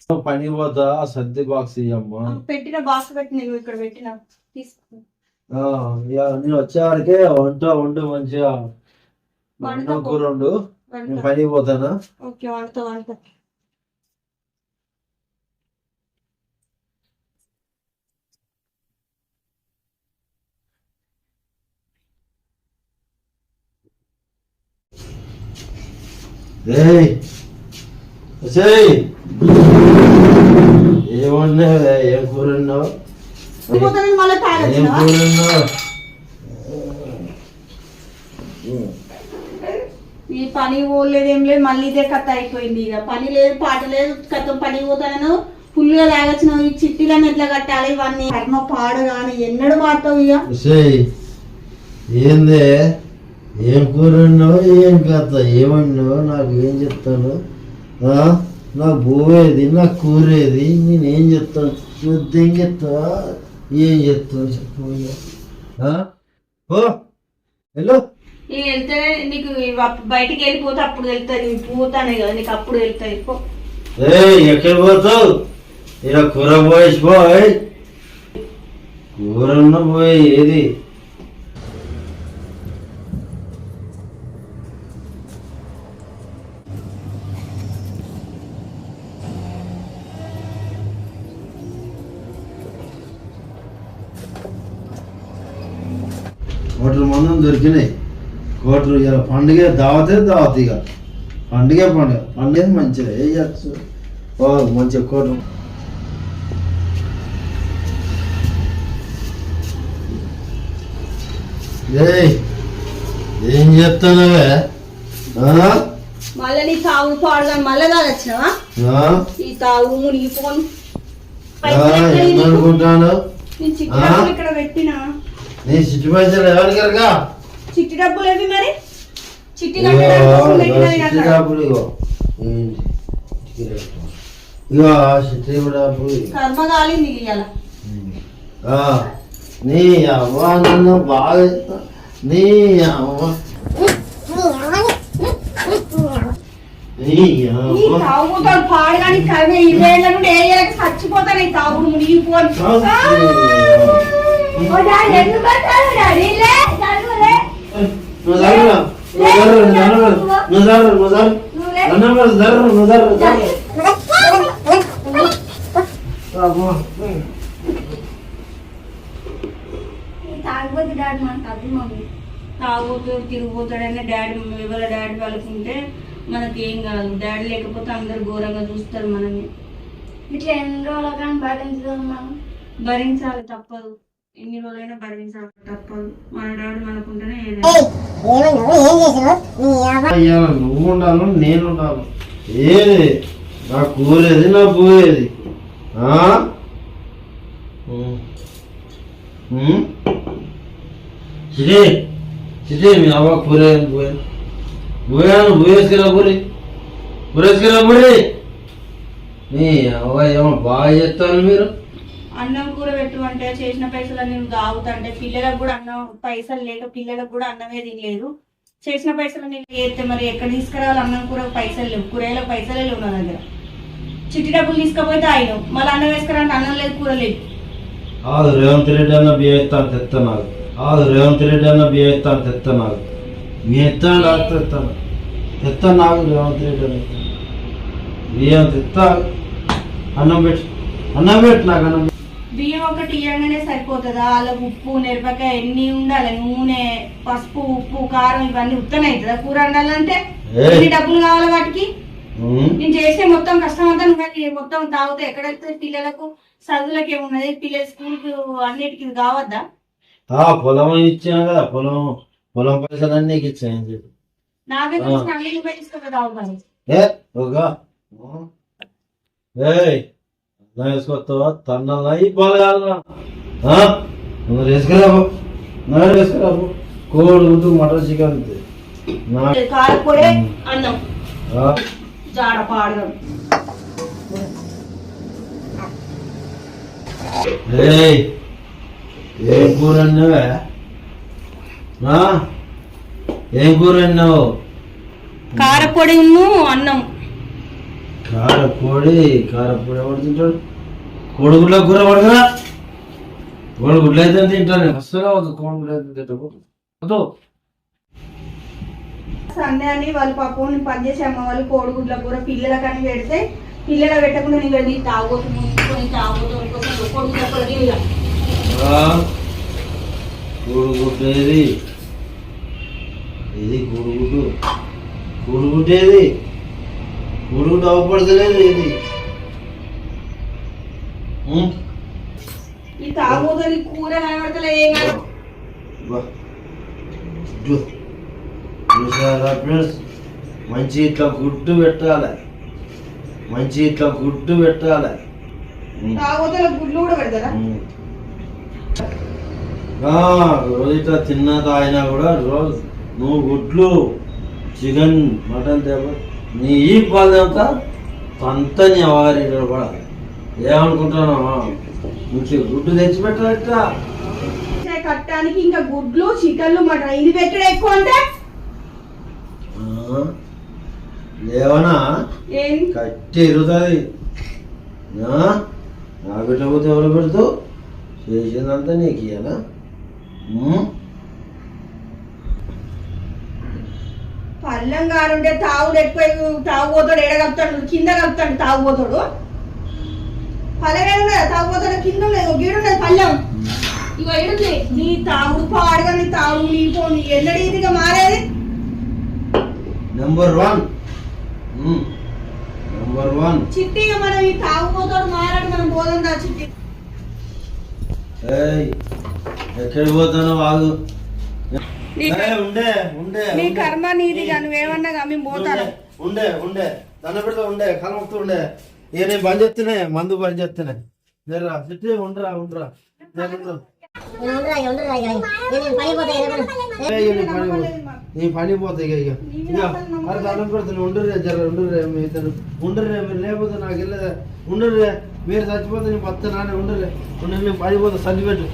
పని పోతా సర్ది బాక్స్ ఇయ్యమ్మా. పెట్టిన బాక్స్ పెట్టి నువ్వు ఇక్కడ పెట్టిన తీసుకో. నేను వచ్చేవారికే వండు మంచిగా కూర వండు. నేను పని పోతానా? ఓకే, వండుతా. ఏమన్నావే? ఏం కూర ఉన్నావు? ఈ పని పోలేదు, ఏం లేదు, మళ్ళీ ఇదే కథ అయిపోయింది. ఇక పని లేదు, పాట లేదు, కథ పని పోతాను. ఫుల్గా తాగొచ్చినావు. ఈ చిట్టీలను ఎట్లా కట్టాలి ఇవన్నీ కర్మ పాడు కానీ ఎన్నడు మారుతావు. ఇక ఏందే? ఏం కూర ఉన్నావు? ఏం కథ? ఏమన్నావు? నాకు ఏం చెప్తాను? నాకు పోయేది, నాకు కూరేది, నేనేం చెప్తాను? నువ్వేం చెప్తావా? ఏం చెప్తావు చెప్పు. హలో, వెళ్తే నీకు బయటికి వెళ్ళిపోతే అప్పుడు వెళ్తాయి. నీకు పోతానే కదా, నీకు అప్పుడు వెళ్తాయి. ఎక్కడ పోతావు? ఇలా కూర పోయి కూర పోయి ఏది? కోటలు మందం దొరికినాయి. కోటలు ఇలా పండుగ దావతే దావత్. ఇక పండుగ మంచిగా వేయచ్చు. మంచిగా కోటలు. ఏం చెప్తానవే? మళ్ళీ నీ తాగు పాడుగా మళ్ళా తాగొచ్చినావా? ఈ తాగు మునిగిపోను అనుకుంటాను. ఇక్కడ పెట్టినా నీ చిట్టి పైసలు ఎవరికరగా? చిట్టి డబ్బులు ఏవి మరి? చిట్టి డబ్బులు ఇగో చిట్టి డబ్బులు కర్మ కాలింది ఇవాళ. నీ అవ్వ నన్ను బాగా నీ అవ్వ తాగుతాడు పాడు కానీ కర్మ 20 ఏళ్ళ నుండి 7 ఏళ్ళకి చచ్చిపోతాను. ఈ తాగుడు మునిగిపోను. తాగుతూ తిరిగిపోతాడని డాడీ ఎవరి డాడీ వాళ్ళకుంటే మనకి ఏం కాదు. డాడీ లేకపోతే అందరు ఘోరంగా చూస్తారు మనల్ని. ఇట్లా ఎన్ని రోజులు కానీ భరించడం మనం భరించాలి, తప్పదు. ఎన్ని రోజులైనా భరించాలి, తప్పదు. మన డాడీ మనకుంటేనే నువ్వు ఉండాలి, నేను ఉండాలి. ఏది నా కూరేది, నా పోయేది. చిటే మీ అవ్వ కూరేది పోయాను పోయేసుకురా పూరి. నీ అవ్వ ఏమో బాగా చేస్తాను. మీరు అన్నం కూర పెట్టు అంటే చేసిన పైసలన్నీ తాగుతుంటే పిల్లలకు కూడా అన్నం పైసలు లేక పిల్లలకు కూడా అన్నమే తినలేదు. చేసిన పైసలన్నీ చేస్తే మరి ఎక్కడ తీసుకురావాలి? అన్నం కూర పైసలు లేవు, కూరలో పైసలే లేవు నా దగ్గర. చిట్టి డబ్బులు తీసుకపోతే ఆయన మళ్ళీ అన్నం వేసుకురంటే అన్నం లేదు, కూర లేదు. రేవంత్ రెడ్డి అన్న బియ్యం ఎత్తాను తెస్తున్నాడు. రేవంత్ రెడ్డి అన్న బియ్యం ఎత్తాను తెస్తున్నాడు. మీ ఎత్తాను తెస్తాను నాకు రేవంత్ రెడ్డి అన్న బియ్యం తెస్తా. అన్నం పెట్టు నాకు అన్నం. బియ్యం ఒకటి ఇవ్వగానే సరిపోతుందా? అలా ఉప్పు మిరపకాయ ఎన్ని ఉండాలి, నూనె, పసుపు, ఉప్పు, కారం ఇవన్నీ ఉత్తనే అవుతుందా కూర వండాలంటే? ఎన్ని డబ్బులు కావాలి వాటికి? నేను చేసే మొత్తం కష్టం అంతా నువ్వు మొత్తం తాగితే ఎక్కడైతే పిల్లలకు చదువులకు ఏమున్నది? పిల్లల స్కూల్కి అన్నిటికి కావద్దా? పొలం ఇచ్చాను కదా, పొలం పైసలు అన్నీ ఇచ్చాను. నాకే అన్ని నువ్వే తీసుకుని తాగుతాను. వేసుకొస్తావా? తన్నలా ఈ పొలగాలనా వేసుకురాబు, వేసుకురాబు. కోడి గుడ్డు, మటన్, చికెన్ కారపొడి, అన్నం, జాడ పాడు. ఏం కూర అన్నావే? ఏం కూర అన్నావు? కారపొడి, అన్నం. కారపొడి ఎవరు తింటాడు? కోడిగుడ్ల కూర పడకరా. కోడిగుడ్లు అయితే తింటాను అస్సలు అవుతుంది. కోడిగుడ్లు అయితే తింటావు. సండే అని వాళ్ళు పాపం పనిచేసే అమ్మ వాళ్ళు కోడిగుడ్ల కూర పిల్లలకని పెడితే పిల్లల పెట్టకుండా నేను వెళ్ళి తాగోతుంది కోడిగుడ్ల కూర తినగా. కోడిగుడ్డు ఏది? కోడిగుడ్డు ఏది? కోడిగుడ్డు అవ్వపడతలేదు ఏది? ఈ తాగోదని కూర కనబడతలే ఏం కాదు. చూసారా ఫ్రెండ్స్, మంచి ఇట్లా గుడ్డు పెట్టాలి. తాగోతల గుడ్లు కూడా పెడతారా? రోజు ఇట్లా తిన్నా తాగినా కూడా రోజు నువ్వు గుడ్లు చికెన్ మటన్ తేప నీ ఈ పాలు తెంతా అంతా నీ అవగారి పడాలి. ఏమనుకుంటున్నావా? గుడ్డు తెచ్చి పెట్టాలట కట్టడానికి ఇంకా గుడ్లు చికెన్లు మటన్ ఇది పెట్టడం ఎక్కువ అంటే లేవనా కట్టి ఇరుగుతుంది. నా పెట్టకపోతే ఎవరు పెడతావు? చేసిందంతా నీకు ఇయ్యనా? పళ్ళం కానుంటే తాగుడు ఎక్కువ తాగుపోతాడు. ఎడ కలుపుతాడు కింద కలుపుతాడు తాగుపోతాడు. పళ్ళం ఏడున్నదా తాగుపోతాడు కింద ఉండదు గీడున్నది పళ్ళం. ఇక ఏడుంది నీ తాగుడు పాడుగా నీ తాగుడు నీపోని ఎన్నడీ ఇదిగా మారేది. నెంబర్ వన్ చిట్టిగా మనం ఈ తాగుపోతాడు మారాడు మనం పోదా చిట్టి. ఎక్కడికి పోతానో వాగు. నీ కర్మ నీదిగా నువ్వేమన్నా మేము పోతాను. ఉండే దండ పెడతా ఉండే కలమొక్తూ ఉండే. ఇక నేను బంద్ చేస్తున్నాయి మందు బంద్ చేస్తున్నాయి. చిట్టి ఉండరా నీ పని పోతాయి. ఇక మరి దండం పెడుతున్నా ఉండరే మీరు లేకపోతే నాకు వెళ్ళదా ఉండరే. మీరు చచ్చిపోతే నేను పత్త నానే ఉండరే మేము పడిపోతా. సర్దిపెట్టు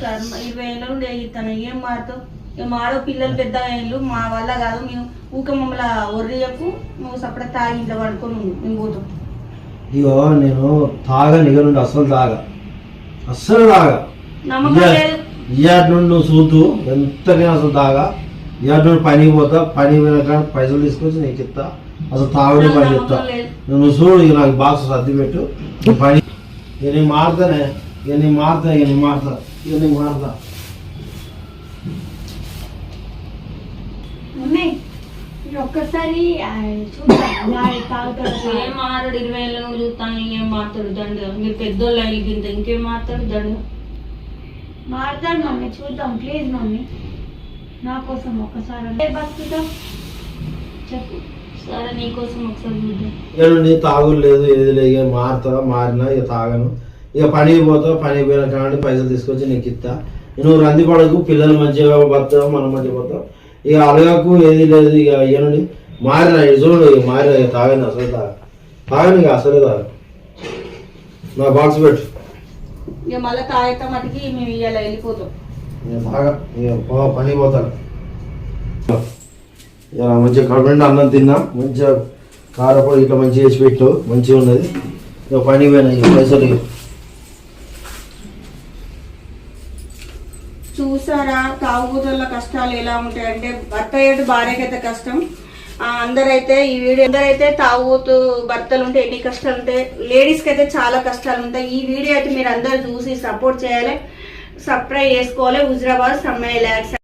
20 ఏళ్ళ నుండి ఎగిస్తాను. ఏం మారుతావు? ఇక మాడో పిల్లలు పెద్ద ఏళ్ళు మా వల్ల కాదు. మేము ఊక మమ్మల్ని ఒర్రియకు నువ్వు సపడ తాగి ఇంట్లో పడుకొని మేము పోతాం. ఇగో నేను తాగని నుండి అస్సలు తాగా ఇయాటి నుండి నువ్వు చూతూ ఎంతగా అసలు తాగా. ఇయాటి నుండి పనికి పోతా. పని పోయినాక పైసలు తీసుకొచ్చి నీకు ఇస్తా. అసలు తాగుడే పని చెప్తా. నువ్వు చూడు ఇక నాకు బాక్స్ సర్ది పెట్టు పని. ఇక నేను మారుతా. ఒక్కసారి ఏం మారాడు? 20 ఏళ్ళ నుండి చూస్తాను. ఏం మారుతాడు దండ? మీరు పెద్దోళ్ళు అయ్యింది ఇంకేం మారుతాడు దండ? మారుతాడు మమ్మీ. చూద్దాం ప్లీజ్ మమ్మీ, నా కోసం ఒక్కసారి బతుకుతాం చెప్పు. సరే నీకోసం ఒకసారి చూద్దాం. ఇక తాగుడు లేదు ఏది లేదు. ఇక మారినా ఇక తాగను. ఇక పనికి పోతావు. పనికి పోయిన కాబట్టి పైసలు తీసుకొచ్చి నీకు ఇస్తా. నువ్వు రంది పడకు. పిల్లలు మంచిగా బతావు, మనం మంచిగా పోతావు. ఇక అలగకు ఏది లేదు. ఇక ఏనండి మారిన చూడు. ఇక మారిన ఇక తాగను. ఇక అసలే తాగ. నా బాక్స్ పెట్టు. ఇక మళ్ళీ తాగితే మటుకి మేము ఇవాళ వెళ్ళిపోతాం. ఇక తాగ. ఇక పనికి పోతాను. ఇక మంచిగా కడుపు అన్నం తిన్నా. మంచిగా కారపొడి ఇట్లా మంచిగా వేసి పెట్టు. మంచిగా ఉన్నది. ఇక పనికి పోయినా. ఇక పైసలు చూసారా తాగుబోతుల కష్టాలు ఎలా ఉంటాయంటే భర్త ఏడు భార్యకైతే కష్టం. అందరైతే ఈ వీడియో అందరైతే తాగుబోతు భర్తలు ఉంటే ఎన్ని కష్టాలు ఉంటాయి. లేడీస్కి అయితే చాలా కష్టాలు ఉంటాయి. ఈ వీడియో అయితే మీరు అందరు చూసి సపోర్ట్ చేయాలి, సబ్స్క్రైబ్ చేసుకోవాలి. హుజరాబాద్ సమ్మయ్య ల్యాక్స్.